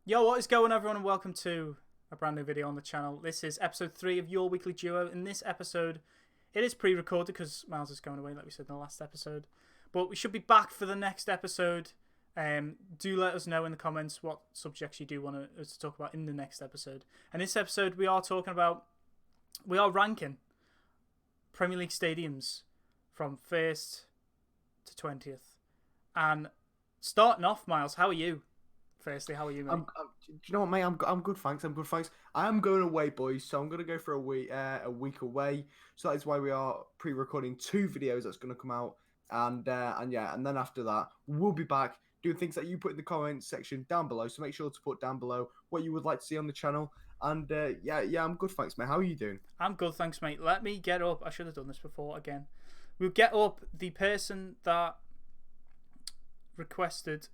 Yo, what is going on, everyone, and welcome to a brand new video on the channel. This is episode 3 of Your Weekly Duo. In this episode, it is pre-recorded because Miles is going away, like we said in the last episode. But we should be back for the next episode. Do let us know in the comments what subjects you do want us to talk about in the next episode. And this episode, we are ranking Premier League stadiums from 1st to 20th. And starting off, Miles, how are you? Firstly, how are you, mate? Do you know what, mate? I'm good, thanks. I'm good, thanks. I am going away, boys, so I'm gonna go for a week away. So that is why we are pre-recording 2 videos that's gonna come out, and then after that we'll be back doing things that you put in the comments section down below. So make sure to put down below what you would like to see on the channel. And I'm good, thanks, mate. How are you doing? I'm good, thanks, mate. Let me get up. I should have done this before again. We'll get up the person that requested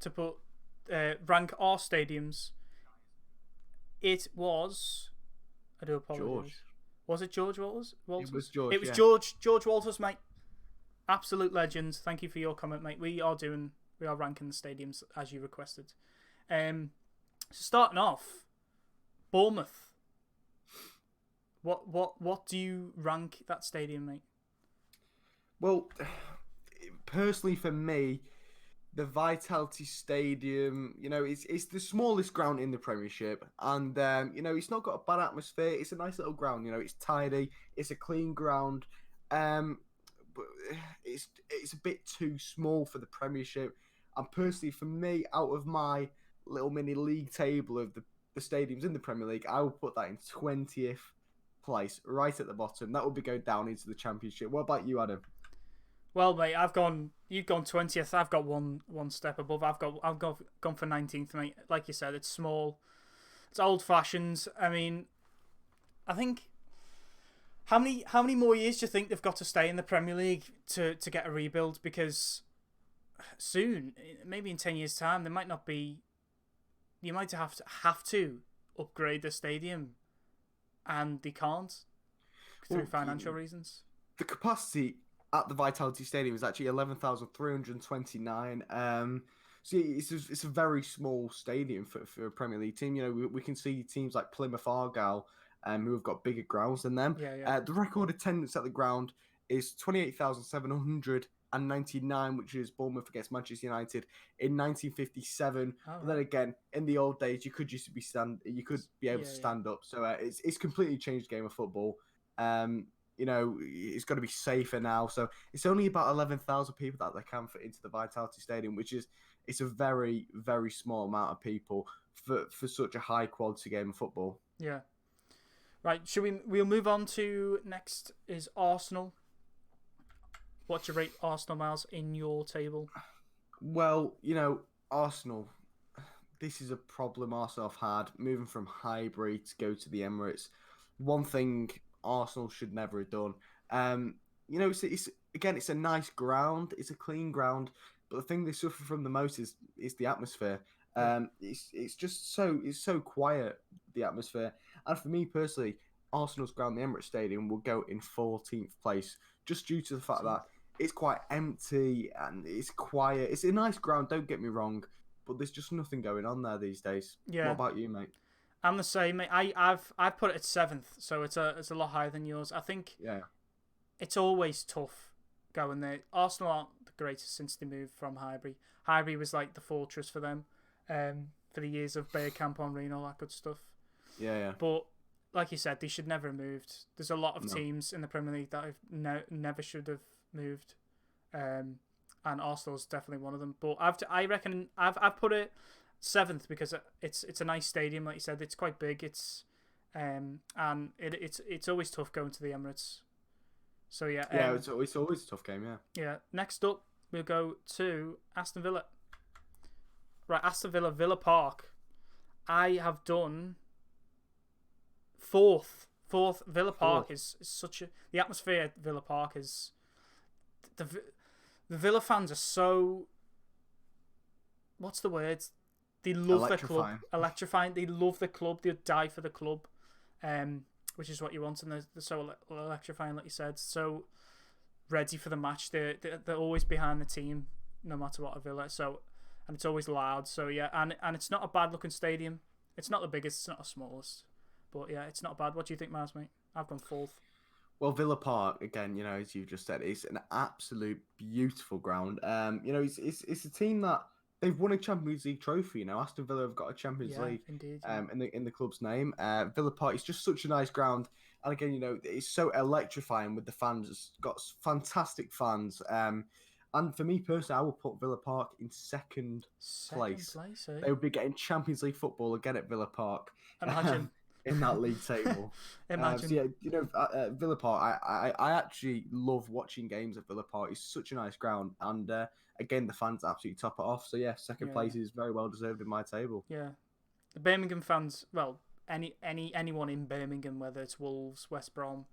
to put rank our stadiums. It was, I do apologize. George. Was it George Walters? It was George. It was yeah. George Walters, mate. Absolute legend. Thank you for your comment, mate. We are ranking the stadiums as you requested. So starting off, Bournemouth. What do you rank that stadium, mate? Well, personally for me, the Vitality Stadium, it's the smallest ground in the Premiership, and it's not got a bad atmosphere. It's a nice little ground. It's tidy. It's a clean ground. But it's a bit too small for the Premiership. And personally, for me, out of my little mini league table of the stadiums in the Premier League, I would put that in 20th place, right at the bottom. That would be going down into the Championship. What about you, Adam? Well, mate, you've gone 20th. I've got one step above. I've gone for 19th, mate. Like you said, it's small, it's old fashioned. I mean, I think how many more years do you think they've got to stay in the Premier League to get a rebuild? Because soon, maybe in 10 years' time, there might not be. You might have to upgrade the stadium, and they can't through financial reasons. The capacity at the Vitality Stadium is actually 11,329. So it's a very small stadium for a Premier League team. We can see teams like Plymouth Argyle who have got bigger grounds than them. Yeah. The record attendance at the ground is 28,799, which is Bournemouth against Manchester United in 1957. Oh, but then again, in the old days, you could be able to stand up. So it's completely changed the game of football. It's got to be safer now. So it's only about 11,000 people that they can fit into the Vitality Stadium, it's a very, very small amount of people for such a high quality game of football. Yeah. Right, we'll move on to next is Arsenal. What do you rate Arsenal, Miles, in your table? Well, Arsenal, this is a problem Arsenal have had, moving from Highbury to go to the Emirates. One thing Arsenal should never have done. It's a nice ground, it's a clean ground, but the thing they suffer from the most is the atmosphere. It's so quiet, the atmosphere. And for me personally, Arsenal's ground, the Emirates Stadium, will go in 14th place, just due to the fact that it's quite empty and it's quiet. It's a nice ground, don't get me wrong, but there's just nothing going on there these days. Yeah. What about you, mate? I'm the same, mate. I've put it at 7th, so it's a lot higher than yours. I think it's always tough going there. Arsenal aren't the greatest since they moved from Highbury. Highbury was like the fortress for them, for the years of Bergkamp, Henry, and all that good stuff. Yeah. But like you said, they should never have moved. There's a lot of teams in the Premier League that never should have moved, and Arsenal's definitely one of them. But I reckon I've put it 7th because it's a nice stadium, like you said. It's quite big. It's it's always tough going to the Emirates. So yeah. It's always a tough game. Yeah. Next up, we'll go to Aston Villa. Right, Aston Villa, Villa Park. I have done 4th. Villa Park is such a... The atmosphere at Villa Park is... The Villa fans are so... What's the word? They love their club. Electrifying. They love the club. They die for the club, which is what you want. And they're so electrifying, like you said. So ready for the match. They're always behind the team, no matter what, a Villa. So and it's always loud. So yeah, and it's not a bad looking stadium. It's not the biggest, it's not the smallest, but yeah, it's not bad. What do you think, Miles, mate? I've gone fourth. Well, Villa Park again, as you just said, it's an absolute beautiful ground. It's a team that they've won a Champions League trophy. Aston Villa have got a Champions League, indeed, yeah. in the club's name. Villa Park is just such a nice ground, and again, it's so electrifying with the fans. It's got fantastic fans. And for me personally, I will put Villa Park in second place. Eh? They would be getting Champions League football again at Villa Park. Imagine. In that league table. Imagine. Villa Park, I actually love watching games at Villa Park. It's such a nice ground. And again, the fans absolutely top it off. So yeah, second place is very well deserved in my table. Yeah. The Birmingham fans, well, anyone in Birmingham, whether it's Wolves, West Brom,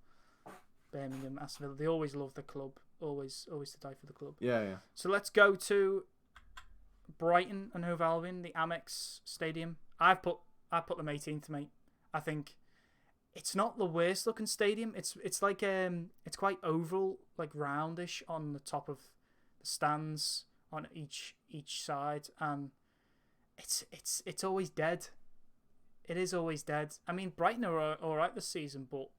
Birmingham, Aston Villa, they always love the club. Always to die for the club. Yeah. So let's go to Brighton and Hove Albion, the Amex Stadium. I put them 18th, mate. I think it's not the worst looking stadium. It's like it's quite oval, like roundish on the top of the stands on each side, and it's always dead. It is always dead. I mean, Brighton are all right this season, but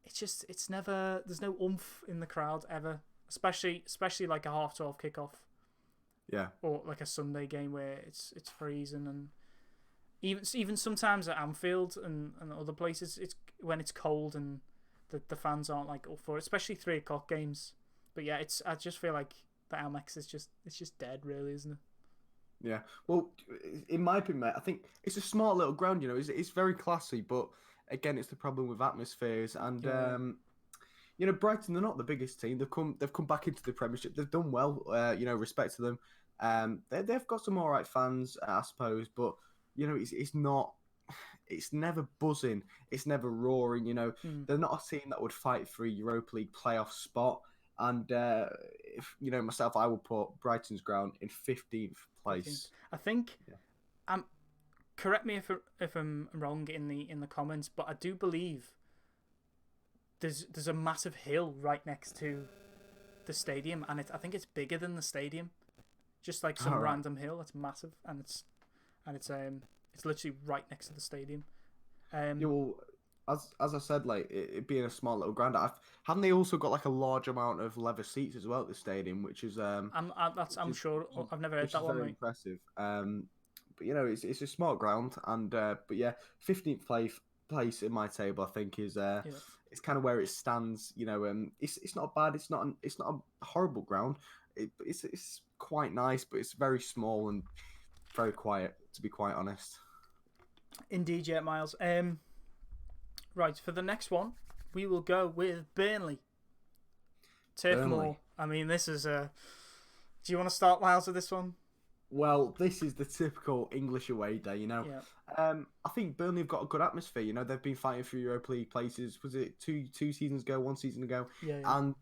it's never, there's no oomph in the crowd ever, especially like a 12:30 kickoff. Yeah. Or like a Sunday game where it's freezing, and even sometimes at Anfield and other places, it's when it's cold and the fans aren't like up for it, especially 3:00 games. But yeah, I just feel like the Amex is just dead, really, isn't it? Yeah. Well, in my opinion, mate, I think it's a smart little ground. It's very classy, but again, it's the problem with atmospheres. And Brighton, they're not the biggest team. They've come back into the Premiership. They've done well. Respect to them. They've got some all right fans, I suppose, but it's never buzzing. It's never roaring. They're not a team that would fight for a Europa League playoff spot. And myself, I will put Brighton's ground in 15th place. I think. Yeah. Correct me if I'm wrong in the comments, but I do believe there's a massive hill right next to the stadium, and I think it's bigger than the stadium. Just like some random hill, it's massive, and it's literally right next to the stadium. As I said, like it being a small little ground, haven't they also got like a large amount of leather seats as well at the stadium, which is I'm sure I've never heard that one. Very impressive. But it's a smart ground, and but yeah, 15th place in my table, I think is it's kind of where it stands. It's not bad. It's not a horrible ground. It's quite nice, but it's very small and very quiet, to be quite honest. Indeed, yeah, Miles. Right, for the next one, we will go with Burnley. Turf Moor. I mean, this is a... Do you want to start, Miles, with this one? Well, this is the typical English away day, Yeah. I think Burnley have got a good atmosphere. They've been fighting for Europa League places. Was it two seasons ago, 1 season ago? Yeah. And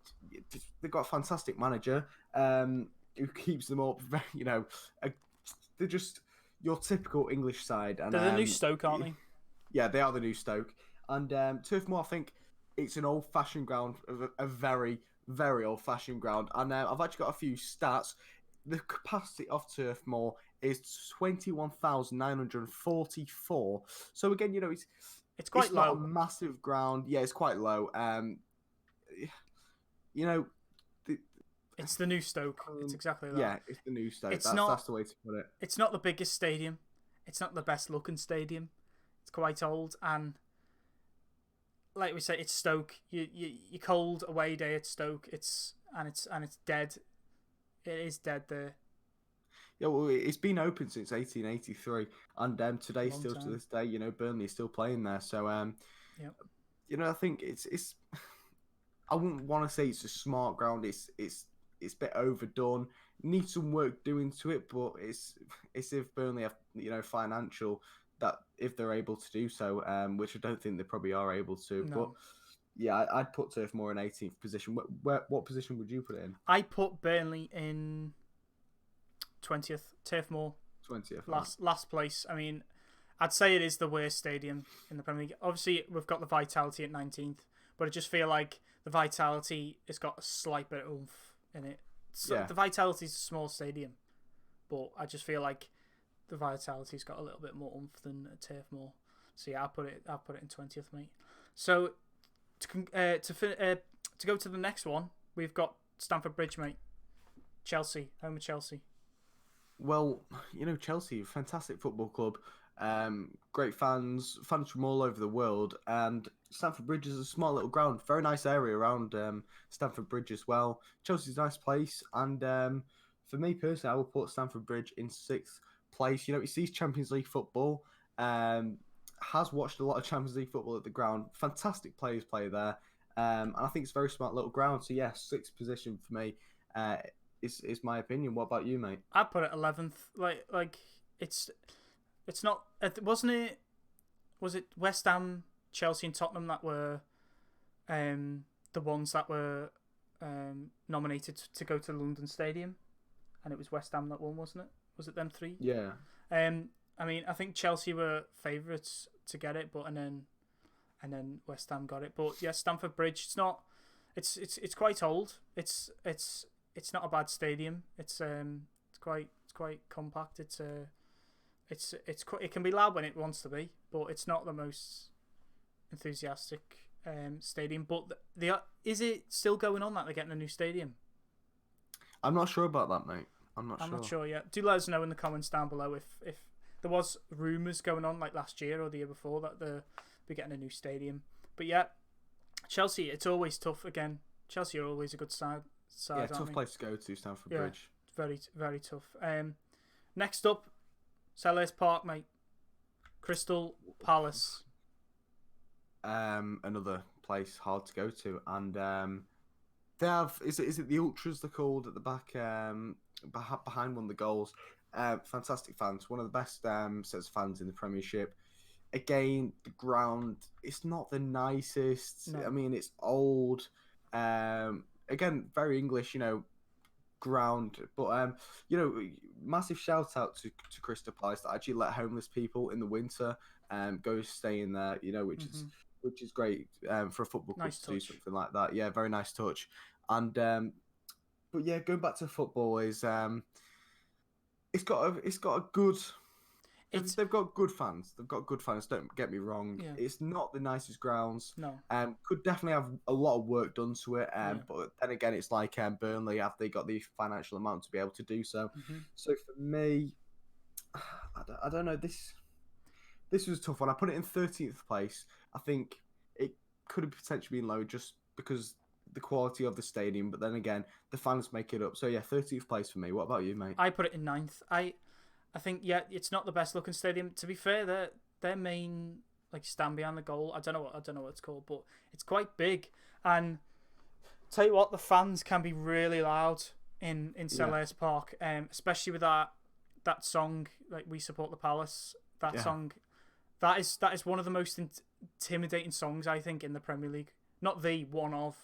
they've got a fantastic manager who keeps them up. They're just your typical English side. And they're the new Stoke, aren't they? Yeah, they are the new Stoke. And Turf Moor, I think it's an old-fashioned ground, a very, very old-fashioned ground. And I've actually got a few stats. The capacity of Turf Moor is 21,944. So again, it's quite low. Not a massive ground. Yeah, it's quite low. It's the new Stoke. It's exactly that. Yeah, it's the new Stoke. That's the way to put it. It's not the biggest stadium. It's not the best looking stadium. It's quite old, and like we say, it's Stoke. You cold away day at Stoke. It's dead. It is dead there. Yeah, well, it's been open since 1883, and today, still to this day, Burnley is still playing there. So, I think it's. I wouldn't want to say it's a smart ground. It's a bit overdone. Needs some work doing to it, but it's if Burnley have financial that if they're able to do so, which I don't think they probably are able to, no. But. Yeah, I'd put Turf Moor in 18th position. What position would you put it in? I put Burnley in 20th. Turf Moor 20th. Last place. I mean, I'd say it is the worst stadium in the Premier League. Obviously, we've got the Vitality at 19th, but I just feel like the Vitality has got a slight bit of oomph in it. So the Vitality's a small stadium, but I just feel like the Vitality's got a little bit more oomph than Turf Moor. So yeah, I'll put it in 20th, mate. So to go to the next one, we've got Stamford Bridge, mate. Chelsea, home of Chelsea. Well, Chelsea, fantastic football club. Great fans from all over the world, and Stamford Bridge is a small little ground, very nice area around Stamford Bridge as well. Chelsea's a nice place, and for me personally, I will put Stamford Bridge in 6th place. He sees Champions League football, has watched a lot of Champions League football at the ground. Fantastic players play there, and I think it's a very smart little ground. So yeah, 6th position for me is my opinion. What about you, mate? I'd put it 11th. Like it's not. Wasn't it? Was it West Ham, Chelsea, and Tottenham that were the ones that were nominated to go to the London Stadium, and it was West Ham that won, wasn't it? Was it them 3? Yeah. I mean, I think Chelsea were favourites to get it, but and then West Ham got it. But yeah, Stamford Bridge. It's not. It's quite old. It's not a bad stadium. It's quite compact. It can be loud when it wants to be, but it's not the most enthusiastic stadium. But is it still going on that they're getting a new stadium? I'm not sure about that, mate. I'm not sure yet. Do let us know in the comments down below if there was rumours going on like last year or the year before that they'll be getting a new stadium. But yeah, Chelsea, it's always tough. Again, Chelsea are always a good side. Yeah, tough place to go to, Stamford Bridge. Very, very tough. Next up, Selhurst Park, mate. Crystal Palace. Another place hard to go to, and they have is it the ultras they're called at the back behind one of the goals. Fantastic fans, one of the best sets of fans in the Premiership. Again, the ground, it's not the nicest. No. I mean, it's old. Again, very English, ground. But massive shout out to Crystal Palace that actually let homeless people in the winter go stay in there. Which is great for a football club to do something like that. Yeah, very nice touch. And but yeah, going back to football is it's got a good. They've got good fans. They've got good fans. Don't get me wrong. Yeah. It's not the nicest grounds. No. Could definitely have a lot of work done to it. But then again, it's like Burnley. Have they got the financial amount to be able to do so? Mm-hmm. So for me, I don't know. This was a tough one. I put it in 13th place. I think it could have potentially been low just because the quality of the stadium. But then again, the fans make it up. So yeah, 13th place for me. What about you, mate? I put it in 9th. I think, yeah, it's not the best looking stadium. To be fair, their main stand behind the goal, I don't know what it's called, but it's quite big. And tell you what, the fans can be really loud in Selhurst Park, especially with that song, like "We Support the Palace." That song, that is one of the most intimidating songs I think in the Premier League. Not the one of,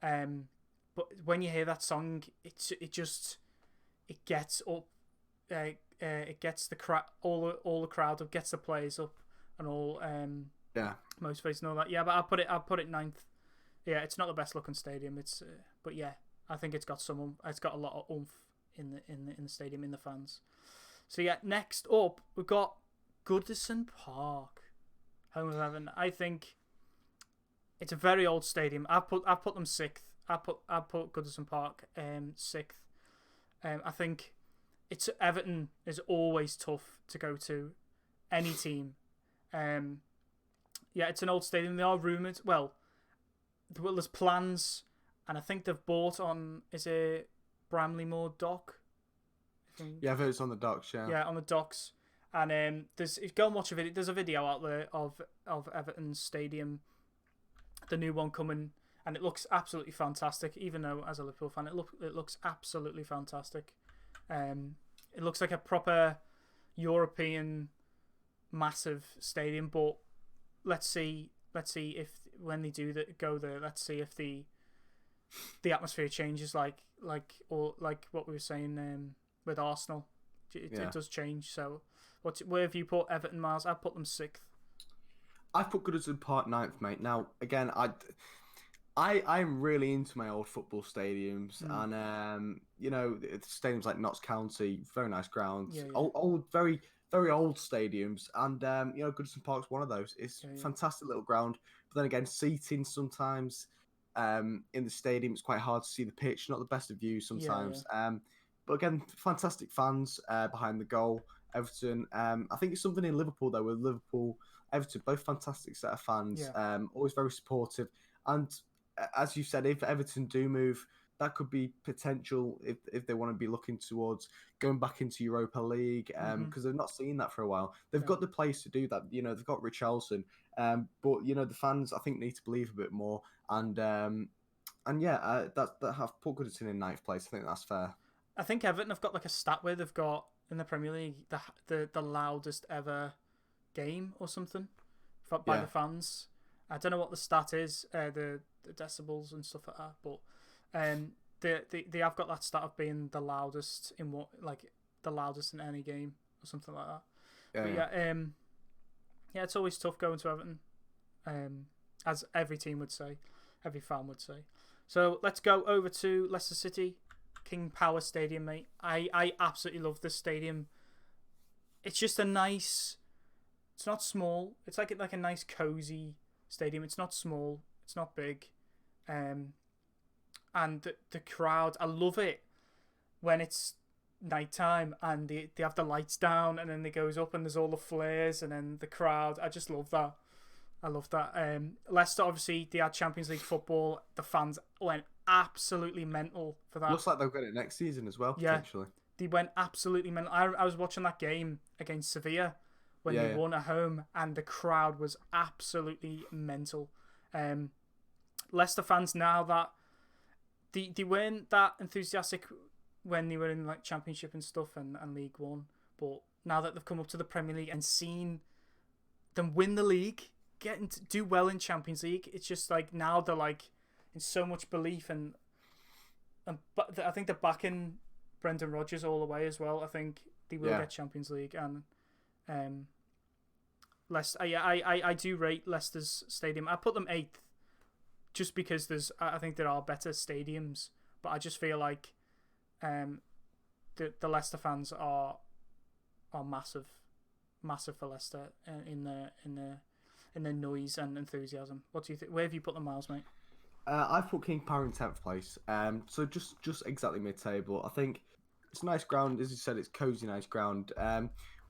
but when you hear that song, it gets up. It gets the all the crowd up, gets the players up, and all motivates and all that. Yeah, but I'll put it 9th. Yeah, it's not the best looking stadium. It's but yeah, I think it's got a lot of oomph in the stadium, in the fans. So yeah, next up we've got Goodison Park, home of Everton. I think it's a very old stadium. I've put them 6th. I put Goodison Park 6th. I think. Everton is always tough to go to, any team. Yeah, it's an old stadium. They are rumoured. Well, there's plans, and I think they've bought on. Is it Bramley-Moore Dock? Yeah, I've heard it's on the docks. Yeah, on the docks. And if you go and watch a video, there's a video out there of Everton's stadium, the new one coming, and it looks absolutely fantastic. Even though, as a Liverpool fan, it looks absolutely fantastic. It looks like a proper European massive stadium, but let's see if when they do go there, let's see if the atmosphere changes like what we were saying with Arsenal. It does change. So, where have you put Everton, Miles? I've put them 6th. I've put Goodison Park 9th, mate. Now, again, I'm really into my old football stadiums, and stadiums like Notts County, very nice grounds, Yeah, yeah, old, very old stadiums, and Goodison Park's one of those. It's yeah, yeah, fantastic little ground, but then again, seating sometimes in the stadium it's quite hard to see the pitch, not the best of views yeah, yeah, sometimes. But again, fantastic fans behind the goal. Everton. I think it's something in Liverpool though, with Liverpool, Everton, both fantastic set of fans, yeah. always very supportive. And as you said, if Everton do move, that could be potential if they want to be looking towards going back into Europa League, Mm-hmm. because they've not seen that for a while. They've No. got the place to do that. They've got Richarlison, but the fans I think need to believe a bit more. And yeah, that have put Goodison in ninth place. I think that's fair. I think Everton have got like a stat where they've got in the Premier League the loudest ever game or something by Yeah, the fans. I don't know what the stat is, the decibels and stuff like that, but they have got that stat of being the loudest in the loudest in any game or something like that. yeah, But yeah. yeah, it's always tough going to Everton, as every team would say, every fan would say. So let's go over to Leicester City, King Power Stadium, mate. I absolutely love this stadium. It's just a nice. It's not small. It's like a nice cozy stadium. It's not small. It's not big, and the crowd. I love it when it's nighttime and they have the lights down and then it goes up and there's all the flares and then the crowd. I just love that. I love that. Leicester, obviously, they had Champions League football. The fans went absolutely mental for that. Looks like they'll get it next season as well, Yeah, potentially. they went absolutely mental. I was watching that game against Sevilla when Yeah, they yeah. won at home, and the crowd was absolutely mental. Leicester fans now that they weren't that enthusiastic when they were in like Championship and stuff and League One, but now that they've come up to the Premier League and seen them win the league, getting to do well in Champions League, it's just like now they're like in so much belief but I think they're backing Brendan Rodgers all the way as well. I think they will Yeah. get Champions League, and Leicester. I do rate Leicester's stadium. I put them 8th just because I think there are better stadiums, but I just feel like the Leicester fans are massive for Leicester in their noise and enthusiasm. What do you think? Where have you put the Miles, mate? I've put King Power in 10th place. So just exactly mid-table. I think it's a nice ground, as you said. It's cozy, nice ground.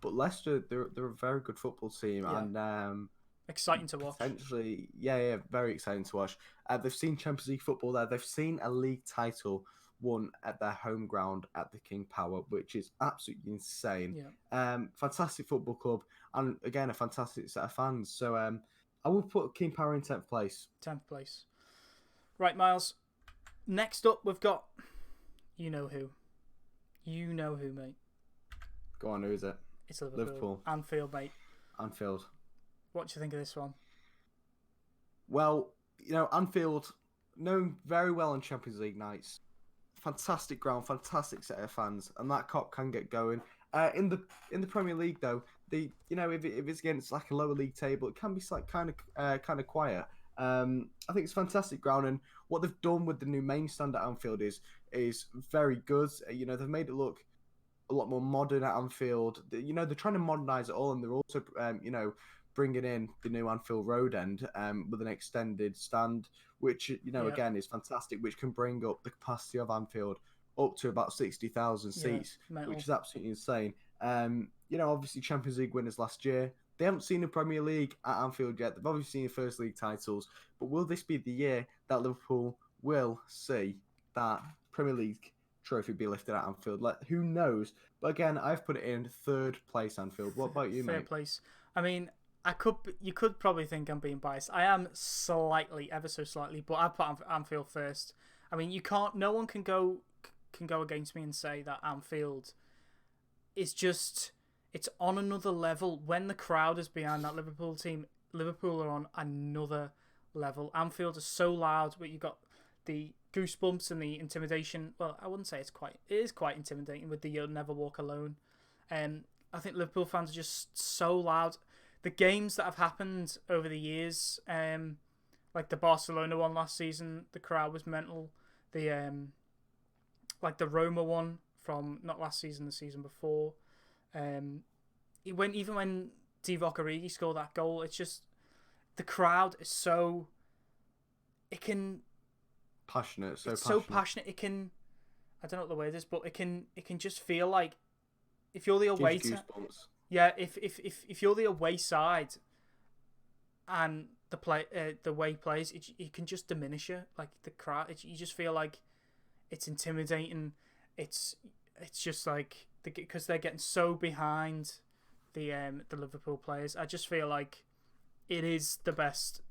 But Leicester, they're a very good football team, Yeah. and Exciting to watch. potentially, yeah, very exciting to watch. They've seen Champions League football there. They've seen a league title won at their home ground at the King Power, which is absolutely insane. Yeah. Fantastic football club, and again a fantastic set of fans. So I will put King Power in 10th place. 10th place. Right, Miles. Next up, we've got you know who. You know who, mate. Go on, who is it? It's Liverpool. Anfield, mate. Anfield. What do you think of this one? Well, Anfield, known very well on Champions League nights. Fantastic ground, fantastic set of fans, and that cop can get going. In the Premier League, though, if it's against like a lower league table, it can be like kind of quiet. I think it's fantastic ground, and what they've done with the new main stand at Anfield is very good. They've made it look a lot more modern at Anfield. They're trying to modernise it all, and they're also bringing in the new Anfield Road end with an extended stand, which again is fantastic, which can bring up the capacity of Anfield up to about 60,000 seats, which is absolutely insane. Obviously Champions League winners last year. They haven't seen a Premier League at Anfield yet. They've obviously seen first league titles, but will this be the year that Liverpool will see that Premier League trophy be lifted at Anfield? Who knows? But again, I've put it in 3rd place Anfield. What about you, mate? 3rd place. I mean, you could probably think I'm being biased. I am slightly, ever so slightly, but I've put Anfield first. I mean, no one can go against me and say that Anfield is just, it's on another level. When the crowd is behind that Liverpool team, Liverpool are on another level. Anfield is so loud, but you've got the goosebumps and the intimidation. Well, I wouldn't say it is quite intimidating with the "You'll Never Walk Alone." I think Liverpool fans are just so loud. The games that have happened over the years, Like the Barcelona one last season, the crowd was mental. The like the Roma one from not last season, the season before. Even when Divock Origi scored that goal, it's just the crowd is so Passionate, so it's passionate. so passionate. It can, I don't know what the word is, but it can just feel like if you're the away if you're the away side and the way plays, it can just diminish you. Like the crowd, you just feel like it's intimidating. It's just like because they're getting so behind the Liverpool players. I just feel like it is the best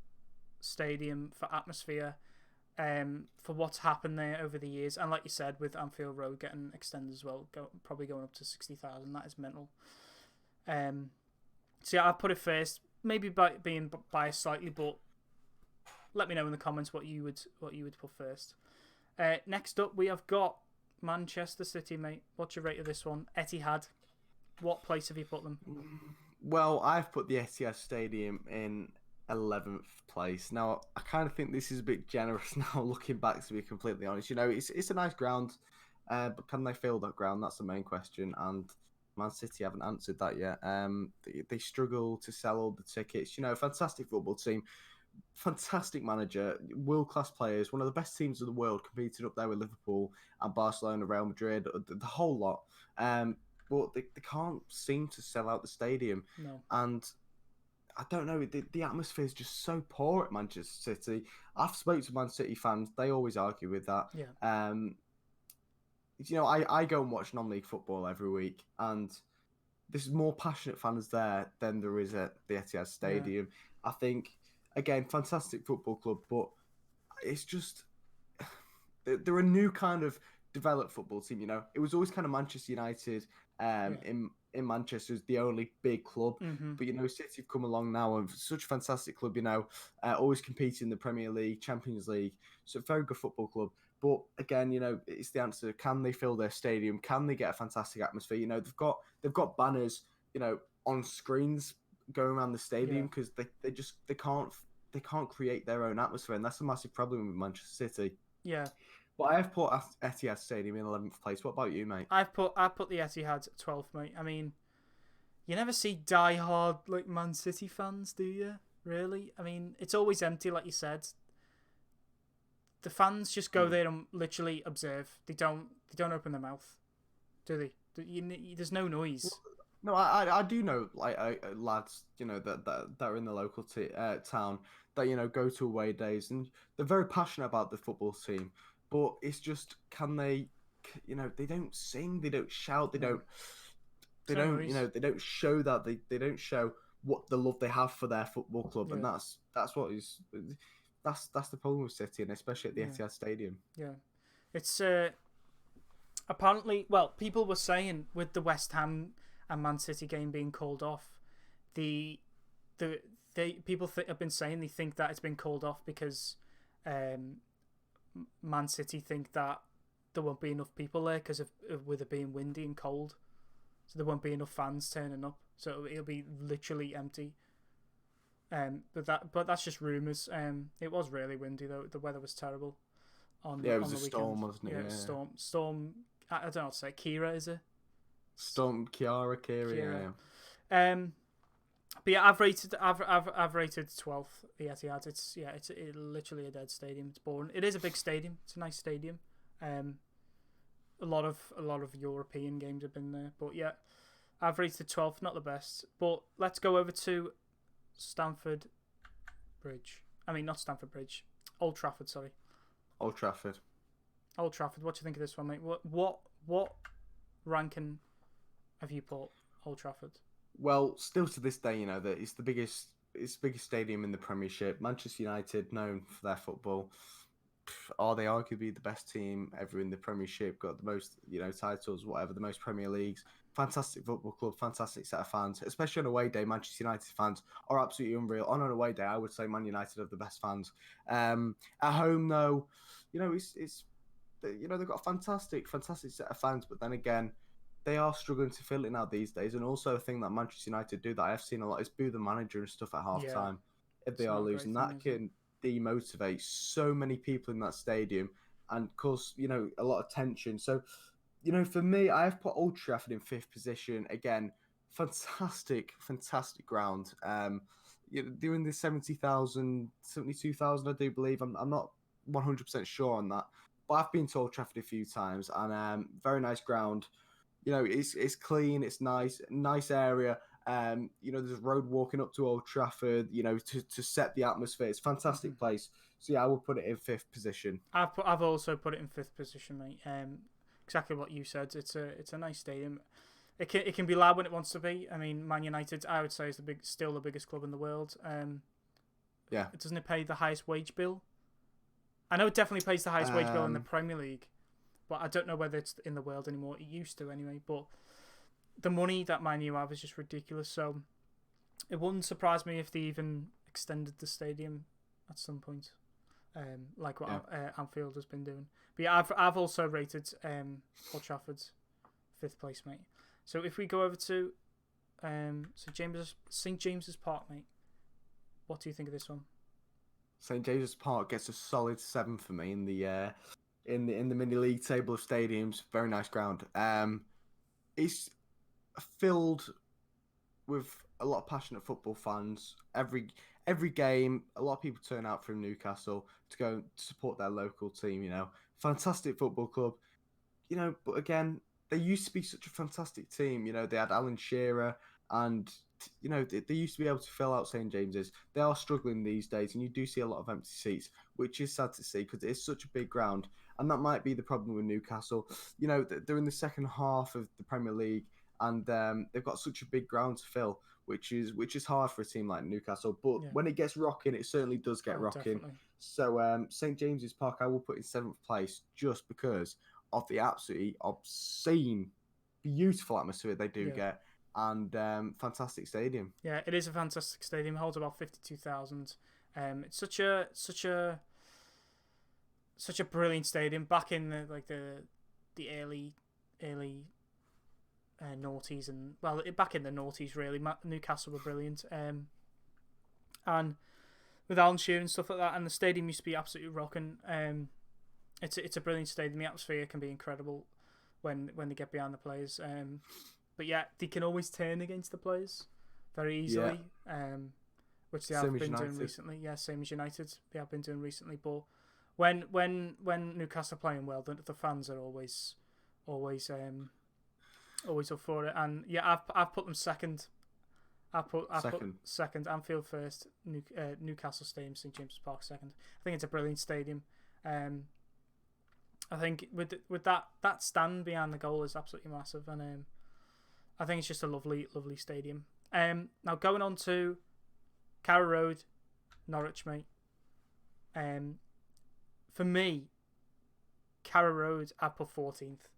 stadium for atmosphere, for what's happened there over the years. And like you said, with Anfield Road getting extended as well, probably going up to 60,000. That is mental. So yeah, I'll put it first. Maybe being biased slightly, but let me know in the comments what you would put first. Next up, we have got Manchester City, mate. What's your rate of this one? Etihad. What place have you put them? Well, I've put the Etihad Stadium in 11th place. Now, I kind of think this is a bit generous now, looking back, to be completely honest. It's a nice ground, but can they fill that ground? That's the main question, and Man City haven't answered that yet. They struggle to sell all the tickets. Fantastic football team, fantastic manager, world-class players, one of the best teams in the world, competing up there with Liverpool and Barcelona, Real Madrid, the whole lot. But they can't seem to sell out the stadium. No. And I don't know, the atmosphere is just so poor at Manchester City. I've spoken to Man City fans, they always argue with that. Yeah. I go and watch non-league football every week, and there's more passionate fans there than there is at the Etihad Stadium. Yeah. I think, again, fantastic football club, but it's just they're a new kind of developed football team. It was always kind of Manchester United in Manchester is the only big club. Mm-hmm. But City have come along now and such a fantastic club. Always competing in the Premier League, Champions League. So a very good football club. But again, it's the answer. Can they fill their stadium? Can they get a fantastic atmosphere? They've got banners, on screens going around the stadium because they can't create their own atmosphere, and that's a massive problem with Manchester City. Yeah. But I have put Etihad Stadium in 11th place. What about you, mate? I've put the Etihad 12th, mate. I mean, you never see die-hard like Man City fans, do you? Really? I mean, it's always empty, like you said. The fans just go there and literally observe. They don't open their mouth, do they? There's no noise. No, I do know lads, that are in the local town that go to away days, and they're very passionate about the football team. But it's just, can they? They don't sing, they don't shout, they don't show that they don't show what the love they have for their football club, and that's the problem with City, and especially at the Etihad Stadium. Yeah, it's apparently, well, people were saying with the West Ham and Man City game being called off, people have been saying they think that it's been called off because Man City think that there won't be enough people there because of with it being windy and cold, so there won't be enough fans turning up, so it'll be literally empty. But that's just rumours. It was really windy though. The weather was terrible. It was a storm, wasn't it? Yeah, it was storm. I don't know what to say. Kira, is it? Kira. Yeah. But yeah, I've rated 12th the Etihad. It's literally a dead stadium. It's boring. It is a big stadium. It's a nice stadium. A lot of European games have been there. But yeah, I've rated 12th. Not the best. But let's go over to Stamford Bridge. I mean, not Stamford Bridge. Old Trafford. Sorry. Old Trafford. What do you think of this one, mate? What ranking have you put Old Trafford? Well, still to this day, that it's the biggest stadium in the Premiership. Manchester United, known for their football, are they arguably the best team ever in the Premiership? Got the most, titles, whatever, the most Premier Leagues. Fantastic football club, fantastic set of fans. Especially on away day, Manchester United fans are absolutely unreal. On an away day, I would say Man United have the best fans. At home, though, it's they've got a fantastic set of fans. But then again, they are struggling to fill it now these days. And also a thing that Manchester United do that I have seen a lot is boo the manager and stuff at half time if they are losing. That demotivate so many people in that stadium and cause, a lot of tension. So, for me, I have put Old Trafford in fifth position. Again, fantastic, fantastic ground. Doing the 70,000, 72,000, I do believe. I'm not 100% sure on that, but I've been to Old Trafford a few times, and very nice ground. It's clean, it's nice area. There's a road walking up to Old Trafford, to set the atmosphere. It's a fantastic place. So yeah, I would put it in fifth position. I've also put it in fifth position, mate. Exactly what you said. It's a nice stadium. It can be loud when it wants to be. I mean, Man United, I would say, is still the biggest club in the world. Yeah. Doesn't it pay the highest wage bill? I know it definitely pays the highest wage bill in the Premier League, but I don't know whether it's in the world anymore. It used to anyway. But the money that Man U have is just ridiculous. So it wouldn't surprise me if they even extended the stadium at some point, like what Anfield has been doing. But yeah, I've also rated Old Trafford fifth place, mate. So if we go over to St James's Park, mate, what do you think of this one? St James's Park gets a solid 7 for me in the mini league table of stadiums. Very nice ground. It's filled with a lot of passionate football fans. Every game, a lot of people turn out from Newcastle to go support their local team. Fantastic football club. But again, they used to be such a fantastic team. They had Alan Shearer, and they used to be able to fill out St James's. They are struggling these days, and you do see a lot of empty seats, which is sad to see because it's such a big ground, and that might be the problem with Newcastle. They're in the second half of the Premier League, and they've got such a big ground to fill, which is hard for a team like Newcastle. But when it gets rocking, it certainly does get rocking. Definitely. So St James's Park, I will put in 7th place just because of the absolutely obscene, beautiful atmosphere they do get, and fantastic stadium. Yeah, it is a fantastic stadium. It holds about 52,000. It's such a brilliant stadium. Back in the early noughties, and back in the noughties really, Newcastle were brilliant. And with Alan Shearer and stuff like that, and the stadium used to be absolutely rocking. It's a brilliant stadium. The atmosphere can be incredible when they get behind the players. But yeah, they can always turn against the players very easily, which they have been doing recently. Yeah, same as United, they have been doing recently. But when Newcastle are playing well, the fans are always up for it. And yeah, I've put them second. I've put second. Anfield first. Newcastle Stadium, St James's Park second. I think it's a brilliant stadium. I think with that stand behind the goal is absolutely massive, and I think it's just a lovely stadium. Now going on to Carrow Road, Norwich, mate. For me, Carrow Road, I put 14th.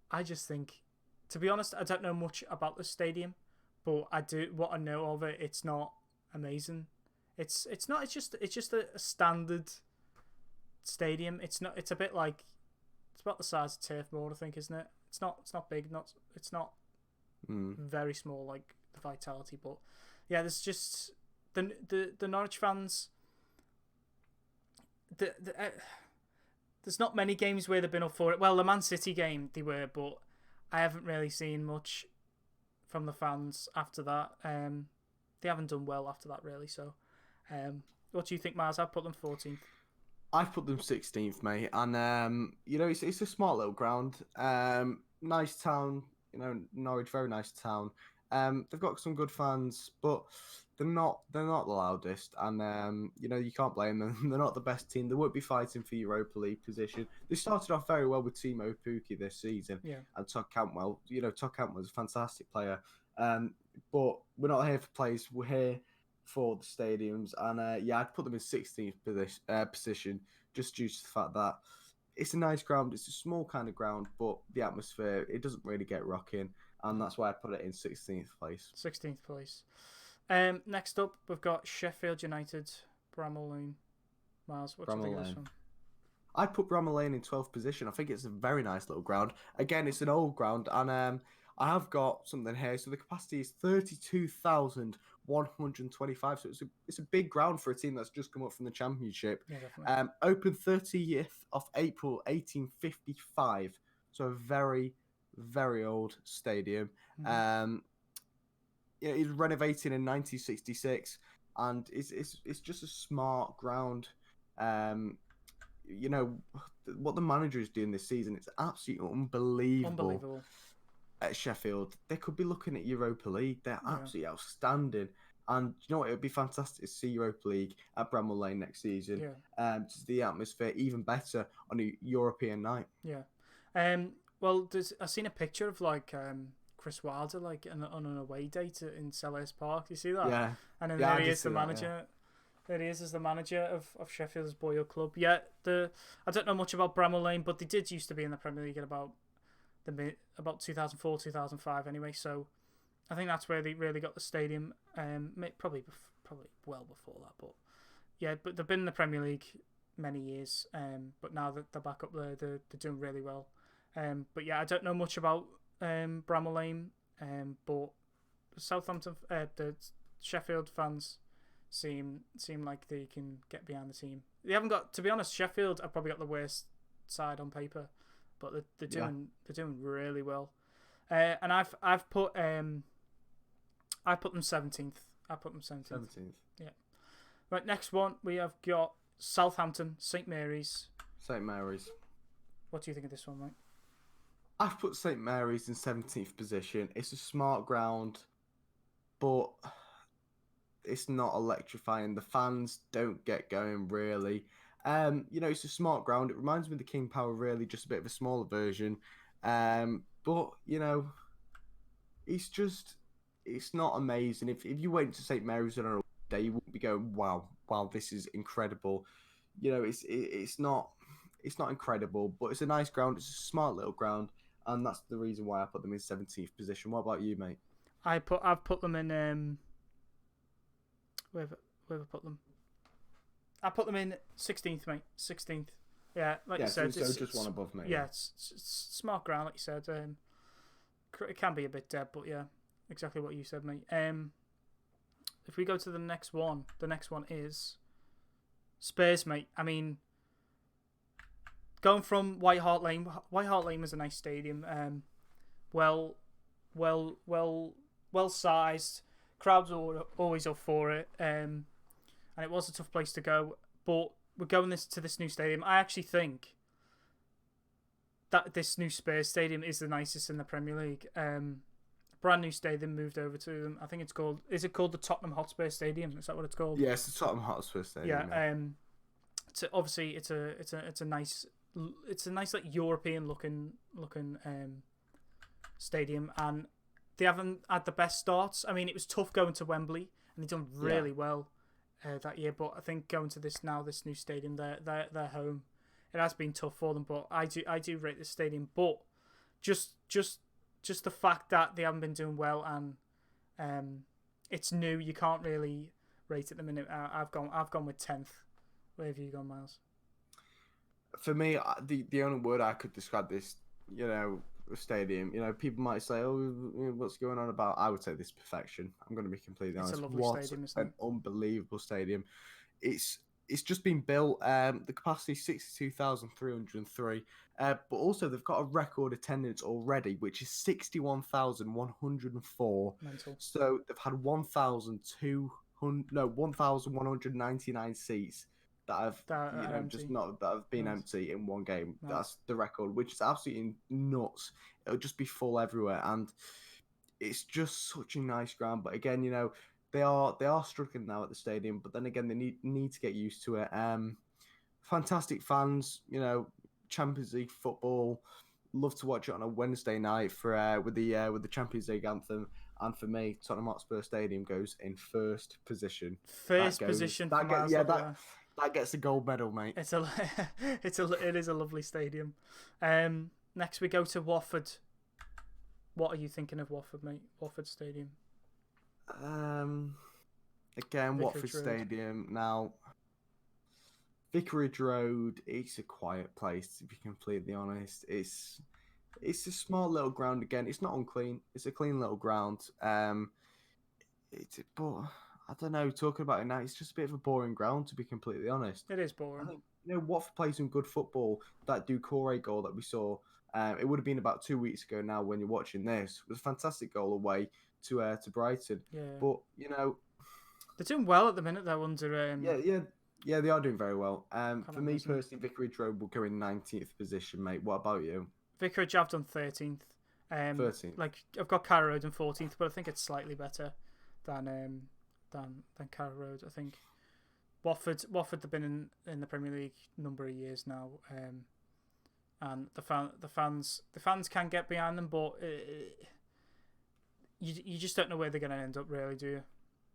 I just think, to be honest, I don't know much about the stadium, but what I know of it. It's not amazing. It's just a standard stadium. It's a bit like, it's about the size of Turf Moor, I think, isn't it? It's not big. It's not very small like the Vitality, but yeah, there's just the Norwich fans. There's not many games where they've been up for it. Well, the Man City game they were, but I haven't really seen much from the fans after that. They haven't done well after that, really. So, what do you think, Miles? I've put them 14th. I've put them 16th, mate. And, it's a smart little ground. Nice town. Norwich, very nice town. They've got some good fans, but they're not the loudest. And, you can't blame them. They're not the best team. They won't be fighting for Europa League position. They started off very well with Timo Pukki this season. Yeah. And Todd Cantwell. Todd Cantwell's a fantastic player. But we're not here for players. We're here for the stadiums, and I'd put them in 16th position just due to the fact that it's a nice ground. It's a small kind of ground, but the atmosphere, it doesn't really get rocking, and that's why I put it in 16th place. 16th place. Next up, we've got Sheffield United, Bramall Lane. Miles, what do you think of this one? I'd put Bramall Lane in 12th position. I think it's a very nice little ground. Again, it's an old ground, and I have got something here. So the capacity is 125. So it's a big ground for a team that's just come up from the Championship. Yeah, definitely. Opened 30th of April 1855. So a very, very old stadium. It was renovated in 1966, and it's just a smart ground. You know what the manager is doing this season. It's absolutely unbelievable. At Sheffield, they could be looking at Europa League. They're absolutely outstanding. And you know what? It would be fantastic to see Europa League at Bramall Lane next season. Just the atmosphere even better on a European night. Yeah. Well, I've seen a picture of like Chris Wilder like on an away date in Selhurst Park. You see that? Yeah. And then there he is, the manager. There he is as the manager of Sheffield's boyhood club. Yeah. I don't know much about Bramall Lane, but they did used to be in the Premier League at about 2004, 2005 anyway. So I think that's where they really got the stadium. Probably well before that, but yeah. But they've been in the Premier League many years. But now that they're back up there, they're doing really well. But yeah, I don't know much about Bramall Lane. But Southampton, the Sheffield fans seem like they can get behind the team. They haven't got, to be honest, Sheffield have probably got the worst side on paper, but they're doing really well. And I've put them 17th. I put them 17th. Yeah. Right, next one we have got Southampton, St Mary's. St Mary's. What do you think of this one, mate? I've put St Mary's in 17th position. It's a smart ground, but it's not electrifying. The fans don't get going really. It's a smart ground. It reminds me of the King Power, really, just a bit of a smaller version. But it's not amazing. If you went to St Mary's on a day, you wouldn't be going, wow, this is incredible. It's not incredible, but it's a nice ground. It's a smart little ground, and that's the reason why I put them in 17th position. What about you, mate? I've put them in where have I put them? I put them in 16th, mate. 16th. Yeah, you said. So just one above me. Yeah, it's smart ground, like you said. It can be a bit dead, but yeah, exactly what you said, mate. If we go to the next one is Spurs, mate. I mean, going from White Hart Lane was a nice stadium. Well sized. Crowds are always up for it. And it was a tough place to go. But we're going to this new stadium. I actually think that this new Spurs stadium is the nicest in the Premier League. Brand new stadium moved over to them. I think is it called the Tottenham Hotspur Stadium? Is that what it's called? Yeah, it's the Tottenham Hotspur Stadium. Yeah. Obviously it's a nice like European looking stadium, and they haven't had the best starts. I mean, it was tough going to Wembley, and they've done really well that year. But I think going to this new stadium, their home, it has been tough for them. But I do rate this stadium. But just the fact that they haven't been doing well, and it's new, you can't really rate it the minute. I've gone with 10th. Where have you gone, Miles? For me, the only word I could describe this, stadium, people might say, "Oh, what's going on about?" I would say this is perfection. I'm going to be completely honest. It's a lovely stadium, isn't it? An unbelievable stadium. It's just been built. The capacity is 62,303. But also they've got a record attendance already, which is 61,104. Mental. So they've had 1,199 seats that have been empty in one game. Nice. That's the record, which is absolutely nuts. It'll just be full everywhere, and it's just such a nice ground. But again, they are struggling now at the stadium. But then again, they need to get used to it. Fantastic fans, Champions League football. Love to watch it on a Wednesday night with the Champions League anthem. And for me, Tottenham Hotspur Stadium goes in first position. That gets a gold medal, mate. It is a lovely stadium. Next we go to Watford. What are you thinking of Watford, mate? Watford Stadium. Again, Watford Stadium. Now, Vicarage Road. It's a quiet place, to be completely honest. It's a small little ground again. It's not unclean. It's a clean little ground. but I don't know. Talking about it now, it's just a bit of a boring ground, to be completely honest. It is I boring. think Watford plays some good football. That Doucouré goal that we saw, it would have been about 2 weeks ago now when you're watching this. It was a fantastic goal away to Brighton. Yeah. But They're doing well at the minute though under yeah, they are doing very well. For me isn't it? personally, Vicarage Road will go in 19th position, mate. What about you? Vicarage I've done 13th. 13th. Like I've got Carrow Road in 14th, but I think it's slightly better than Carrow Road. I think Watford have been in the Premier League a number of years now, and the fans can get behind them, but you just don't know where they're going to end up, really, do you?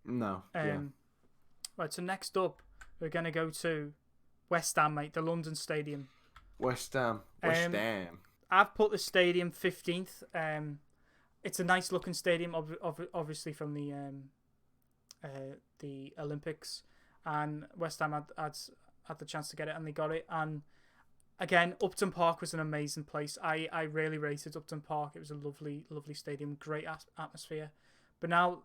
No. Right. So next up, we're going to go to West Ham, mate, the London Stadium. West Ham. I've put the stadium 15th. It's a nice looking stadium, obviously from the Olympics, and West Ham had the chance to get it, and they got it. And again, Upton Park was an amazing place. I really rated Upton Park. It was a lovely stadium, great atmosphere. But now,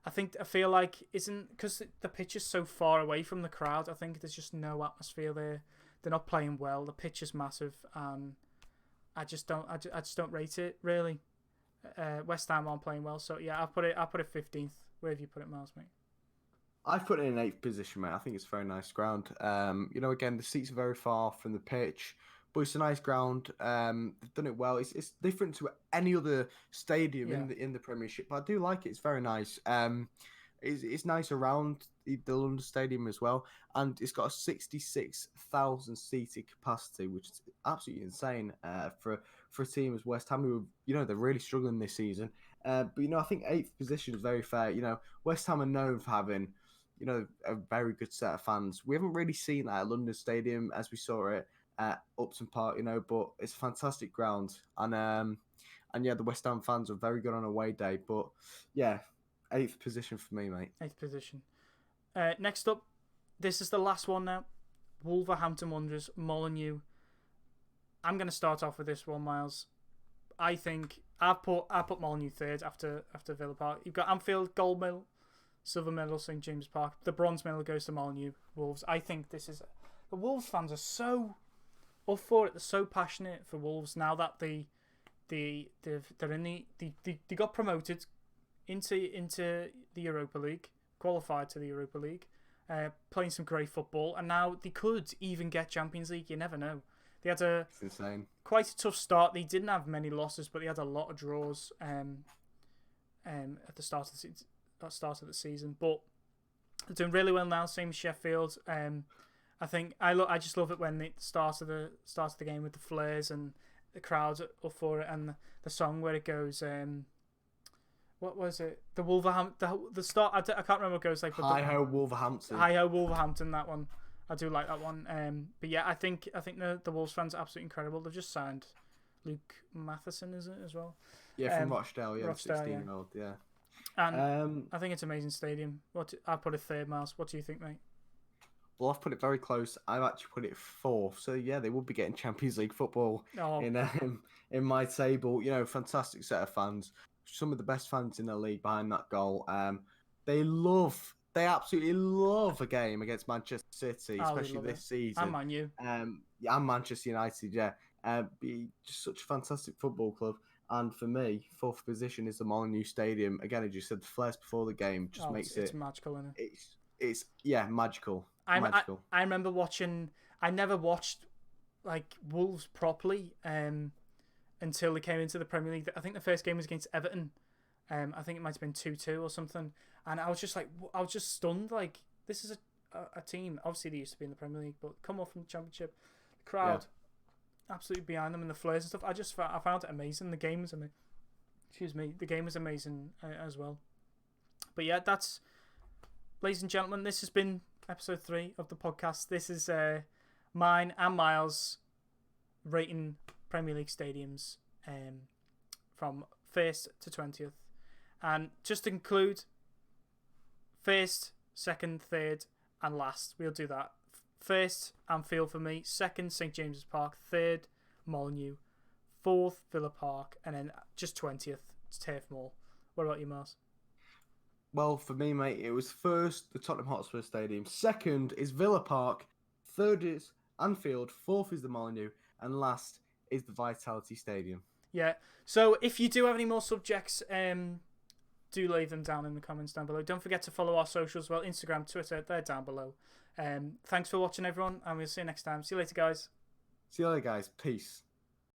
I feel like because the pitch is so far away from the crowd. I think there's just no atmosphere there. They're not playing well. The pitch is massive, and I just don't rate it really. West Ham aren't playing well, so yeah, I put it 15th. Where have you put it, Miles, mate? I've put it in 8th position, mate. I think it's a very nice ground. Again, the seats are very far from the pitch, but it's a nice ground. They've done it well. It's different to any other stadium in the Premiership, but I do like it. It's very nice. It's nice around the London Stadium as well, and it's got a 66,000 seated capacity, which is absolutely insane for a team as West Ham, who they're really struggling this season. But I think 8th position is very fair. West Ham are known for having a very good set of fans. We haven't really seen that at London Stadium as we saw it at Upton Park, but it's a fantastic ground, and yeah, the West Ham fans are very good on away day. But yeah, 8th position for me, mate. 8th position. Next up, this is the last one now. Wolverhampton Wanderers, Molineux. I'm going to start off with this one, Miles. I think I put Molineux 3rd after Villa Park. You've got Anfield, Gold Medal, Silver Medal, St James Park. The Bronze Medal goes to Molineux, Wolves. I think this is the Wolves fans are so up for it. They're so passionate for Wolves now that they got promoted into the Europa League, qualified to the Europa League, playing some great football, and now they could even get Champions League. You never know. They had It's insane. Quite a tough start. They didn't have many losses, but they had a lot of draws at the start of the season. But they're doing really well now. Same as Sheffield. I think I just love it when the start of the game with the flares and the crowds up for it, and the song where it goes. What was it? The Wolverhampton. The start. I can't remember what it goes like. Hi ho Wolverhampton. Hi ho Wolverhampton. That one. I do like that one. But yeah, I think the Wolves fans are absolutely incredible. They've just signed Luke Matheson, is it as well? Yeah, from Rochdale. Yeah, Rochdale, 16-year-old. Yeah. And I think it's an amazing stadium. I put it 3rd, Miles. What do you think, mate? Well, I've put it very close. I've actually put it 4th. So yeah, they will be getting Champions League football in my table. Fantastic set of fans. Some of the best fans in the league behind that goal. They absolutely love a game against Manchester City, especially this season. And Man U. And Manchester United, yeah. Be just such a fantastic football club. And for me, 4th position is the Molineux Stadium. Again, as you said, the flares before the game just makes it's magical, isn't it? It's magical. Magical. I remember watching. I never watched like Wolves properly until they came into the Premier League. I think the first game was against Everton. I think it might have been 2-2 or something. And I was just stunned. Like, this is a team. Obviously, they used to be in the Premier League, but come off from the Championship. The crowd, absolutely behind them, and the flares and stuff. I found it amazing. The game was amazing. Excuse me. The game was amazing as well. But yeah, ladies and gentlemen, this has been episode 3 of the podcast. This is mine and Miles rating Premier League stadiums from 1st to 20th. And just to conclude, 1st, 2nd, 3rd, and last. We'll do that. 1st, Anfield for me. 2nd, St James's Park. 3rd, Molineux. 4th, Villa Park. And then just 20th, Turf Moor. What about you, Mars? Well, for me, mate, it was first the Tottenham Hotspur Stadium. Second is Villa Park. Third is Anfield. Fourth is the Molineux. And last is the Vitality Stadium. Yeah. So if you do have any more subjects, do leave them down in the comments down below. Don't forget to follow our socials as well. Instagram, Twitter, they're down below. Thanks for watching, everyone, and we'll see you next time. See you later, guys. See you later, guys. Peace.